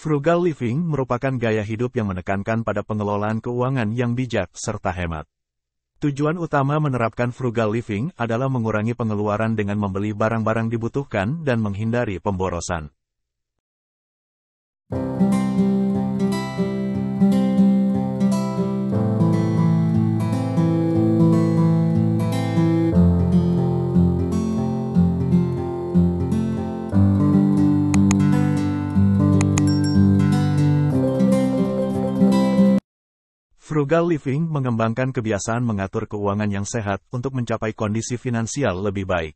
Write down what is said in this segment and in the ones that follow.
Frugal living merupakan gaya hidup yang menekankan pada pengelolaan keuangan yang bijak serta hemat. Tujuan utama menerapkan frugal living adalah mengurangi pengeluaran dengan membeli barang-barang dibutuhkan dan menghindari pemborosan. Frugal living mengembangkan kebiasaan mengatur keuangan yang sehat untuk mencapai kondisi finansial lebih baik.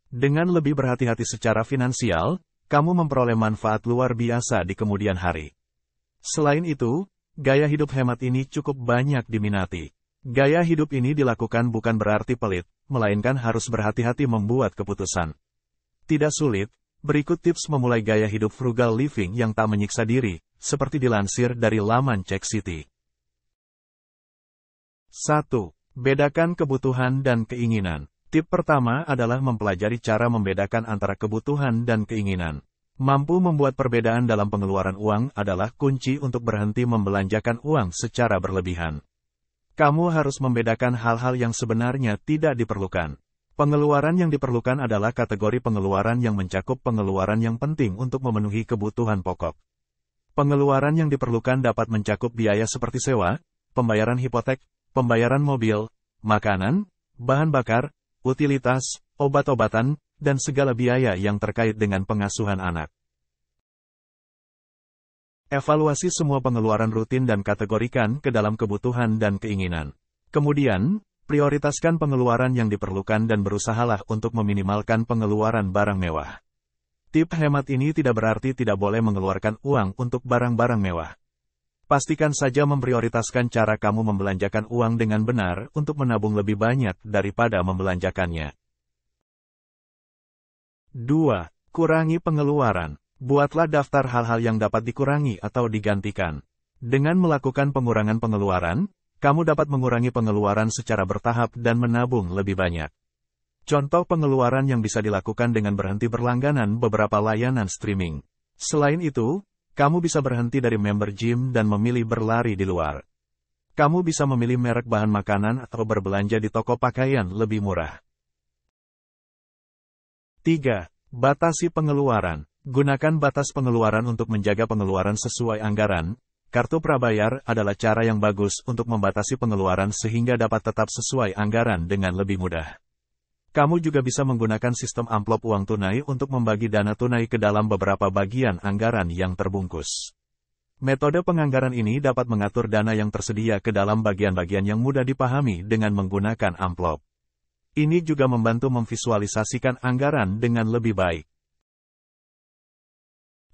Dengan lebih berhati-hati secara finansial, kamu memperoleh manfaat luar biasa di kemudian hari. Selain itu, gaya hidup hemat ini cukup banyak diminati. Gaya hidup ini dilakukan bukan berarti pelit, melainkan harus berhati-hati membuat keputusan. Tidak sulit, berikut tips memulai gaya hidup frugal living yang tak menyiksa diri, seperti dilansir dari laman Check City. 1. Bedakan kebutuhan dan keinginan. Tip pertama adalah mempelajari cara membedakan antara kebutuhan dan keinginan. Mampu membuat perbedaan dalam pengeluaran uang adalah kunci untuk berhenti membelanjakan uang secara berlebihan. Kamu harus membedakan hal-hal yang sebenarnya tidak diperlukan. Pengeluaran yang diperlukan adalah kategori pengeluaran yang mencakup pengeluaran yang penting untuk memenuhi kebutuhan pokok. Pengeluaran yang diperlukan dapat mencakup biaya seperti sewa, pembayaran hipotek, pembayaran mobil, makanan, bahan bakar, utilitas, obat-obatan, dan segala biaya yang terkait dengan pengasuhan anak. Evaluasi semua pengeluaran rutin dan kategorikan ke dalam kebutuhan dan keinginan. Kemudian, prioritaskan pengeluaran yang diperlukan dan berusahalah untuk meminimalkan pengeluaran barang mewah. Tip hemat ini tidak berarti tidak boleh mengeluarkan uang untuk barang-barang mewah. Pastikan saja memprioritaskan cara kamu membelanjakan uang dengan benar untuk menabung lebih banyak daripada membelanjakannya. 2. Kurangi pengeluaran. Buatlah daftar hal-hal yang dapat dikurangi atau digantikan. Dengan melakukan pengurangan pengeluaran, kamu dapat mengurangi pengeluaran secara bertahap dan menabung lebih banyak. Contoh pengeluaran yang bisa dilakukan dengan berhenti berlangganan beberapa layanan streaming. Selain itu, kamu bisa berhenti dari member gym dan memilih berlari di luar. Kamu bisa memilih merek bahan makanan atau berbelanja di toko pakaian lebih murah. 3. Batasi pengeluaran. Gunakan batas pengeluaran untuk menjaga pengeluaran sesuai anggaran. Kartu prabayar adalah cara yang bagus untuk membatasi pengeluaran sehingga dapat tetap sesuai anggaran dengan lebih mudah. Kamu juga bisa menggunakan sistem amplop uang tunai untuk membagi dana tunai ke dalam beberapa bagian anggaran yang terbungkus. Metode penganggaran ini dapat mengatur dana yang tersedia ke dalam bagian-bagian yang mudah dipahami dengan menggunakan amplop. Ini juga membantu memvisualisasikan anggaran dengan lebih baik.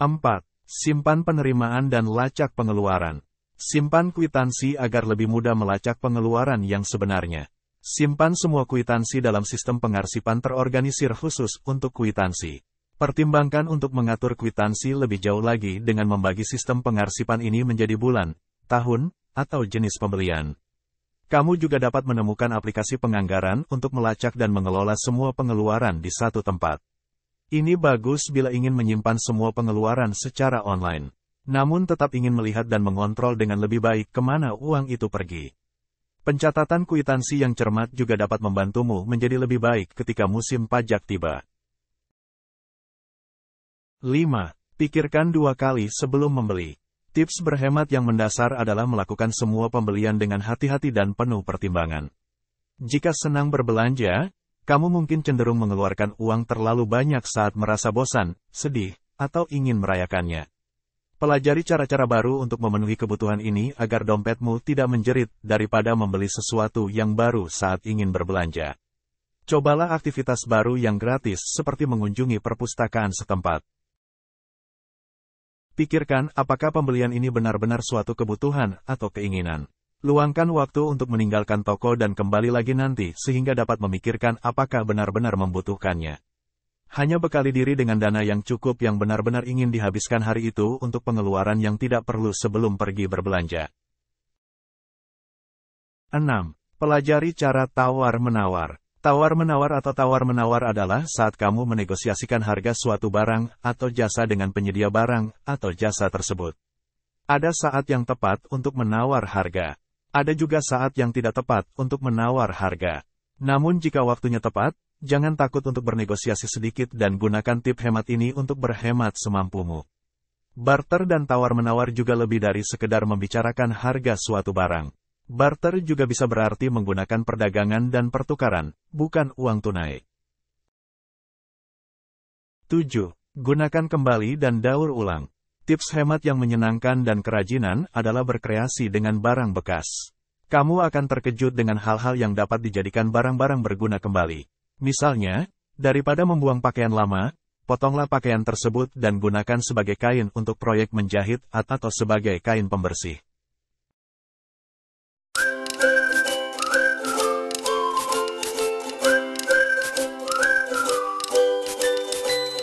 4. Simpan penerimaan dan lacak pengeluaran. Simpan kwitansi agar lebih mudah melacak pengeluaran yang sebenarnya. Simpan semua kwitansi dalam sistem pengarsipan terorganisir khusus untuk kwitansi. Pertimbangkan untuk mengatur kwitansi lebih jauh lagi dengan membagi sistem pengarsipan ini menjadi bulan, tahun, atau jenis pembelian. Kamu juga dapat menemukan aplikasi penganggaran untuk melacak dan mengelola semua pengeluaran di satu tempat. Ini bagus bila ingin menyimpan semua pengeluaran secara online. Namun tetap ingin melihat dan mengontrol dengan lebih baik kemana uang itu pergi. Pencatatan kwitansi yang cermat juga dapat membantumu menjadi lebih baik ketika musim pajak tiba. 5. Pikirkan 2 kali sebelum membeli. Tips berhemat yang mendasar adalah melakukan semua pembelian dengan hati-hati dan penuh pertimbangan. Jika senang berbelanja, kamu mungkin cenderung mengeluarkan uang terlalu banyak saat merasa bosan, sedih, atau ingin merayakannya. Pelajari cara-cara baru untuk memenuhi kebutuhan ini agar dompetmu tidak menjerit daripada membeli sesuatu yang baru saat ingin berbelanja. Cobalah aktivitas baru yang gratis seperti mengunjungi perpustakaan setempat. Pikirkan apakah pembelian ini benar-benar suatu kebutuhan atau keinginan. Luangkan waktu untuk meninggalkan toko dan kembali lagi nanti sehingga dapat memikirkan apakah benar-benar membutuhkannya. Hanya bekali diri dengan dana yang cukup yang benar-benar ingin dihabiskan hari itu untuk pengeluaran yang tidak perlu sebelum pergi berbelanja. 6. Pelajari cara tawar-menawar. Tawar-menawar atau tawar-menawar adalah saat kamu menegosiasikan harga suatu barang atau jasa dengan penyedia barang atau jasa tersebut. Ada saat yang tepat untuk menawar harga. Ada juga saat yang tidak tepat untuk menawar harga. Namun jika waktunya tepat, jangan takut untuk bernegosiasi sedikit dan gunakan tip hemat ini untuk berhemat semampumu. Barter dan tawar-menawar juga lebih dari sekedar membicarakan harga suatu barang. Barter juga bisa berarti menggunakan perdagangan dan pertukaran, bukan uang tunai. 7. Gunakan kembali dan daur ulang. Tips hemat yang menyenangkan dan kerajinan adalah berkreasi dengan barang bekas. Kamu akan terkejut dengan hal-hal yang dapat dijadikan barang-barang berguna kembali. Misalnya, daripada membuang pakaian lama, potonglah pakaian tersebut dan gunakan sebagai kain untuk proyek menjahit atau sebagai kain pembersih.